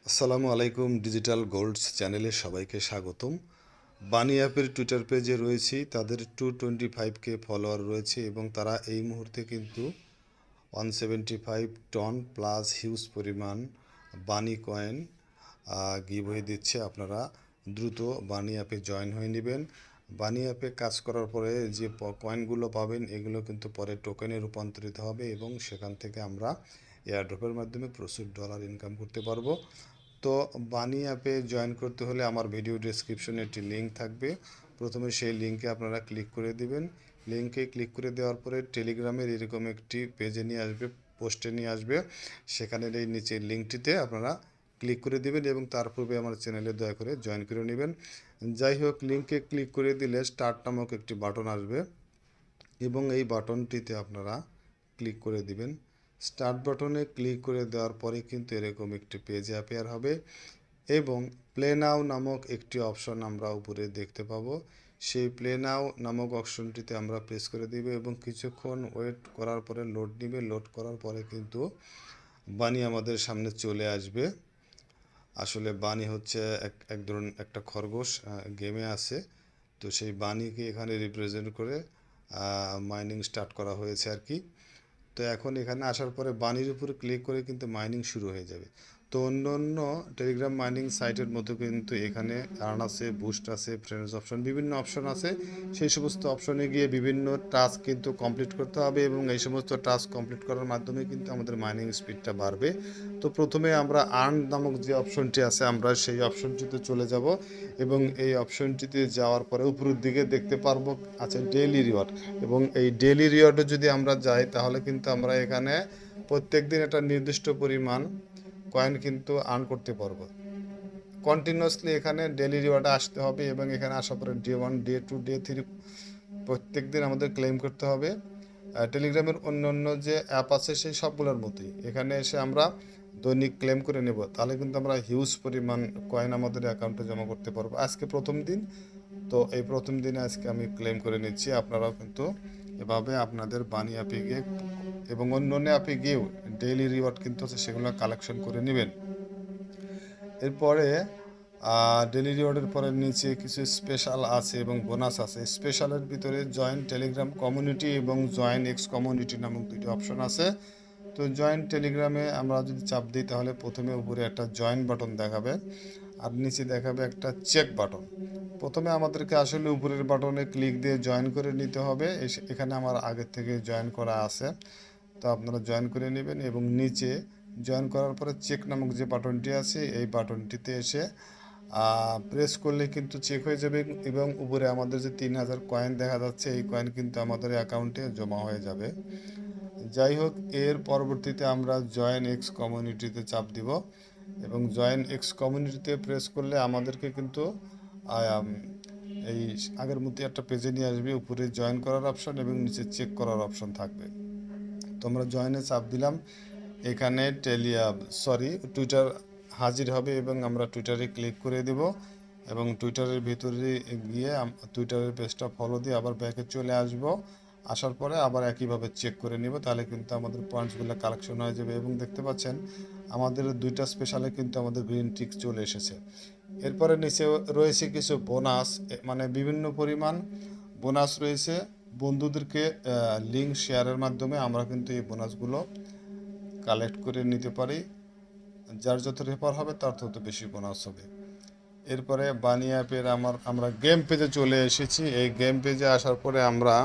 আসসালামু আলাইকুম ডিজিটাল গোল্ডস চ্যানেলে সবাইকে স্বাগতম। বানি অ্যাপের টুইটার পেজে রয়েছি, তাদের 225K ফলোয়ার রয়েছে এবং তারা এই মুহূর্তে কিন্তু 175 টন প্লাস হিউজ পরিমাণ বানি কয়েন গিভওয়ে দিচ্ছে। আপনারা দ্রুত বানি অ্যাপে জয়েন হয়ে নেবেন। বানি অ্যাপে কাজ করার পরে যে কয়েনগুলো পাবেন এগুলো কিন্তু পরে টোকেনে রূপান্তরিত হবে এবং সেখান থেকে আমরা এয়ারড্রপের মাধ্যমে প্রচুর ডলার ইনকাম করতে পারবো। তো বানি অ্যাপে জয়েন করতে হলে আমার ভিডিও ডেসক্রিপশনে একটি লিঙ্ক থাকবে। প্রথমে সেই লিঙ্কে আপনারা ক্লিক করে দিবেন। লিঙ্কে ক্লিক করে দেওয়ার পরে টেলিগ্রামের এরকম একটি পেজে নিয়ে আসবে, পোস্টে নিয়ে আসবে। সেখানের এই নিচের লিঙ্কটিতে আপনারা ক্লিক করে দিবেন এবং তার পূর্বে আমার চ্যানেলে দয়া করে জয়েন করে নেবেন। যাই হোক, লিঙ্কে ক্লিক করে দিলে স্টার্ট নামক একটি বাটন আসবে এবং এই বাটনটিতে আপনারা ক্লিক করে দিবেন। স্টার্ট বাটনে ক্লিক করে দেওয়ার পরে কিন্তু এরকম একটি পেজ অ্যাপিয়ার হবে এবং প্লে নাও নামক একটি অপশন আমরা উপরে দেখতে পাবো। সেই প্লে নাও নামক অপশনটিতে আমরা প্রেস করে দিব এবং কিছুক্ষণ ওয়েট করার পরে লোড নিবে। লোড করার পরে কিন্তু বানি আমাদের সামনে চলে আসবে। আসলে বানি হচ্ছে এক ধরনের একটা খরগোশ গেমে আছে। তো সেই বানিকে এখানে রিপ্রেজেন্ট করে মাইনিং স্টার্ট করা হয়েছে আর কি। তো এখন এখানে আসার পরে বানির উপরে ক্লিক করে কিন্তু মাইনিং শুরু হয়ে যাবে। তো অন্য অন্য টেলিগ্রাম মাইনিং সাইটের মতো কিন্তু এখানে আর্ন আছে, বুস্ট আছে, ফ্রেন্ডস অপশন, বিভিন্ন অপশন আছে। সেই সমস্ত অপশনে গিয়ে বিভিন্ন টাস্ক কিন্তু কমপ্লিট করতে হবে এবং এই সমস্ত টাস্ক কমপ্লিট করার মাধ্যমে কিন্তু আমাদের মাইনিং স্পিডটা বাড়বে। তো প্রথমে আমরা আর্ন নামক যে অপশনটি আছে আমরা সেই অপশনটিতে চলে যাব এবং এই অপশনটিতে যাওয়ার পরে উপরের দিকে দেখতে পারবো আছে ডেইলি রিওয়ার্ড এবং এই ডেইলি রিওয়ার্ডে যদি আমরা যাই তাহলে কিন্তু আমরা এখানে প্রত্যেক দিন একটা নির্দিষ্ট পরিমাণ কয়েন কিন্তু আর্ন করতে পারবো। কন্টিনিউয়াসলি এখানে ডেইলি রিওয়ার্ডে আসতে হবে এবং এখানে আসার পরে ডে 1, ডে 2, ডে 3 প্রত্যেক দিন আমাদের ক্লেম করতে হবে। টেলিগ্রামের অন্য অন্য যে অ্যাপ আছে সেই সবগুলোর মতোই এখানে এসে আমরা দৈনিক ক্লেম করে নেব, তাহলে কিন্তু আমরা হিউজ পরিমাণ কয়েন আমাদের অ্যাকাউন্টে জমা করতে পারবো। আজকে প্রথম দিন, তো এই প্রথম দিনে আজকে আমি ক্লেম করে নিচ্ছি। আপনারাও কিন্তু এভাবে আপনাদের বানি অ্যাপে গিয়ে এবং অন্য অন্য অ্যাপে গিয়েও ডেইলি রিওয়ার্ড কিন্তু আছে সেগুলো কালেকশন করে নেবেন। এরপরে ডেইলি রিওয়ার্ডের পরে নিচে কিছু স্পেশাল আছে এবং বোনাস আছে। স্পেশালের ভিতরে জয়েন টেলিগ্রাম কমিউনিটি এবং জয়েন এক্স কমিউনিটি নামক দুটি অপশন আছে। তো জয়েন টেলিগ্রামে আমরা যদি চাপ দিই তাহলে প্রথমে উপরে একটা জয়েন বাটন দেখাবে আর নিচে দেখাবে একটা চেক বাটন। প্রথমে আমাদেরকে আসলে উপরের বাটনে ক্লিক দিয়ে জয়েন করে নিতে হবে। এখানে আমার আগের থেকে জয়েন করা আছে, তো আপনারা জয়েন করে নেবেন এবং নিচে জয়েন করার পরে চেক নামক যে বাটনটি আছে এই বাটনটিতে এসে প্রেস করলে কিন্তু চেক হয়ে যাবে এবং উপরে আমাদের যে 3000 কয়েন দেখা যাচ্ছে এই কয়েন কিন্তু আমাদের অ্যাকাউন্টে জমা হয়ে যাবে। যাই হোক, এর পরবর্তীতে আমরা জয়েন এক্স কমিউনিটিতে চাপ দিব এবং জয়েন এক্স কমিউনিটিতে প্রেস করলে আমাদেরকে কিন্তু এই আগের মধ্যে একটা পেজে নিয়ে আসবে। উপরে জয়েন করার অপশন এবং নিচে চেক করার অপশন থাকবে। তো আমরা জয়েনে চাপ দিলাম, এখানে টুইটার হাজির হবে এবং আমরা টুইটারে ক্লিক করে দেব এবং টুইটারের ভিতরে গিয়ে টুইটারের পেজটা ফলো দিয়ে আবার ব্যাকে চলে আসব। আসার পরে আবার একইভাবে চেক করে নিব, তাহলে কিন্তু আমাদের পয়েন্টসগুলো কালেকশন হয়ে যাবে এবং দেখতে পাচ্ছেন আমাদের দুইটা স্পেশালে কিন্তু আমাদের গ্রিন টিক চলে এসেছে। এরপরে নিচে রয়েছে কিছু বোনাস, মানে বিভিন্ন পরিমাণ বোনাস রয়েছে। বন্ধুদেরকে লিঙ্ক শেয়ারের মাধ্যমে আমরা কিন্তু এই বোনাসগুলো কালেক্ট করে নিতে পারি। যার যত রেফার হবে তার তত বেশি বোনাস হবে। এরপরে বানি অ্যাপের আমরা গেম পেজে চলে এসেছি। এই গেম পেজে আসার পরে আমরা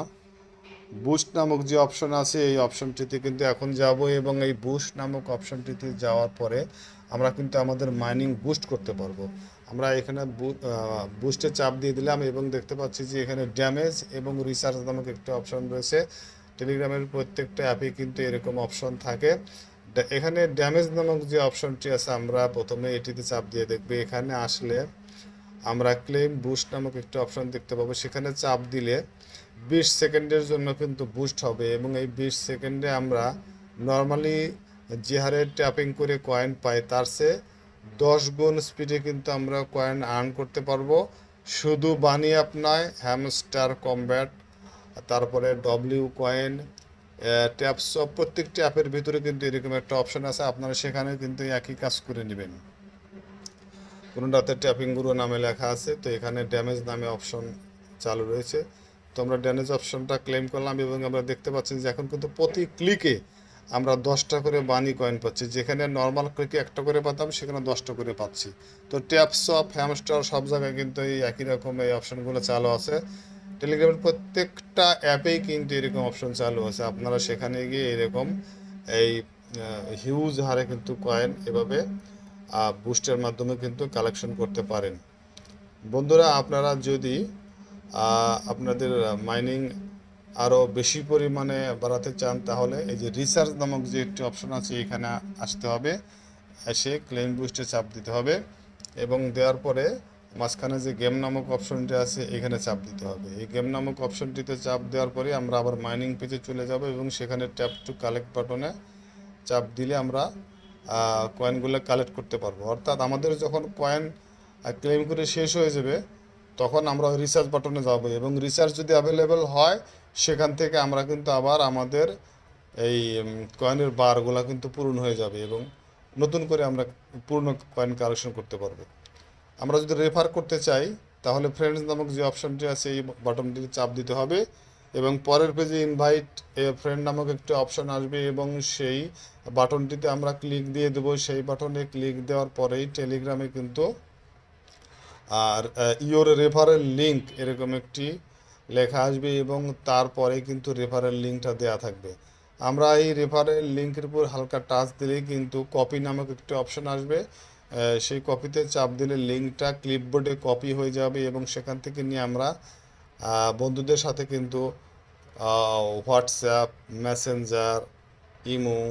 বুস্ট নামক যে অপশন আছে এই অপশনটিতে কিন্তু এখন যাব এবং এই বুস্ট নামক অপশনটিতে যাওয়ার পরে আমরা কিন্তু আমাদের মাইনিং বুস্ট করতে পারবো। আমরা এখানে বুস্টে চাপ দিয়ে দিলাম এবং দেখতে পাচ্ছি যে এখানে ড্যামেজ এবং রিসার্চ নামক একটা অপশন রয়েছে। টেলিগ্রামের প্রত্যেকটা অ্যাপে কিন্তু এরকম অপশন থাকে। এখানে ড্যামেজ নামক যে অপশনটি আছে আমরা প্রথমে এটিতে চাপ দিয়ে দেখবে। এখানে আসলে আমরা ক্লেম বুস্ট নামক একটা অপশন দেখতে পাবো, সেখানে চাপ দিলে 20 সেকেন্ডের জন্য কিন্তু বুস্ট হবে এবং এই 20 সেকেন্ডে আমরা নর্মালি যে হারে ট্যাপিং করে কয়েন পাই তার চেয়ে 10 গুণ স্পিডে কিন্তু আমরা কয়েন আর্ন করতে পারবো। শুধু বানি অ্যাপ নয়, হ্যামস্টার কমব্যাট, তারপরে ডব্লিউ কয়েন, ট্যাপস, প্রত্যেকটি অ্যাপের ভিতরে কিন্তু এরকম একটা অপশন আছে। আপনারা সেখানে কিন্তু একই কাজ করে নেবেন। কোনোটাতে ট্যাপিং গুরু নামে লেখা আছে, তো এখানে ড্যামেজ নামে অপশন চালু রয়েছে। তো আমরা ড্যামেজ অপশনটা ক্লেম করলাম এবং আমরা দেখতে পাচ্ছি যে এখন কিন্তু প্রতি ক্লিকে আমরা 10টা করে বানি কয়েন পাচ্ছি, যেখানে নর্মাল ক্লিকে একটা করে পেতাম সেখানে 10টা করে পাচ্ছি। তো ট্যাপস অফ হ্যামস্টার সব জায়গায় কিন্তু এই একই রকম এই অপশনগুলো চালু আছে। টেলিগ্রামের প্রত্যেকটা অ্যাপেই কিন্তু এরকম অপশন চালু আছে, আপনারা সেখানে গিয়ে এরকম এই হিউজ হারে কিন্তু কয়েন এভাবে বুস্টের মাধ্যমে কিন্তু কালেকশন করতে পারেন। বন্ধুরা, আপনারা যদি আপনাদের মাইনিং আরও বেশি পরিমাণে বাড়াতে চান তাহলে এই যে রিসার্চ নামক যে একটি অপশন আছে এখানে আসতে হবে, এসে ক্লেম বুস্টে চাপ দিতে হবে এবং দেওয়ার পরে মাঝখানে যে গেম নামক অপশনটি আছে এখানে চাপ দিতে হবে। এই গেম নামক অপশনটিতে চাপ দেওয়ার পরে আমরা আবার মাইনিং পেজে চলে যাব এবং সেখানে ট্যাপ টু কালেক্ট বাটনে চাপ দিলে আমরা কয়েনগুলো কালেক্ট করতে পারবো। অর্থাৎ আমাদের যখন কয়েন ক্লেম করে শেষ হয়ে যাবে তখন আমরা রিসার্চ বাটনে যাব এবং রিসার্চ যদি অ্যাভেলেবেল হয় সেখান থেকে আমরা কিন্তু আবার আমাদের এই কয়েনের বারগুলো কিন্তু পূরণ হয়ে যাবে এবং নতুন করে আমরা পূর্ণ কয়েন কালেকশন করতে পারবো। আমরা যদি রেফার করতে চাই তাহলে ফ্রেন্ডস নামক যে অপশনটি আছে এই বাটনটিতে চাপ দিতে হবে এবং পরের পেজে ইনভাইট এ ফ্রেন্ড নামক একটি অপশন আসবে এবং সেই বাটনটিতে আমরা ক্লিক দিয়ে দেবো। সেই বাটনে ক্লিক দেওয়ার পরেই টেলিগ্রামে কিন্তু আর ইওর রেফারেল লিঙ্ক এরকম একটি লেখা আসবে এবং তারপরে কিন্তু রেফারেল লিঙ্কটা দেওয়া থাকবে। আমরা এই রেফারেল লিঙ্কের উপর হালকা টাচ দিলেই কিন্তু কপি নামক একটি অপশন আসবে, সেই কপিতে চাপ দিলে লিঙ্কটা ক্লিপবোর্ডে কপি হয়ে যাবে এবং সেখান থেকে নিয়ে আমরা বন্ধুদের সাথে কিন্তু হোয়াটসঅ্যাপ, মেসেঞ্জার, ইমো,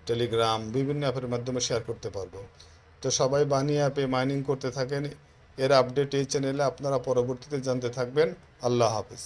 টেলিগ্রাম বিভিন্ন অ্যাপের মাধ্যমে শেয়ার করতে পারবো। তো সবাই বানি অ্যাপে মাইনিং করতে থাকেন। এর আপডেট এই চ্যানেলে আপনারা পরবর্তীতে জানতে থাকবেন। আল্লাহ হাফিজ।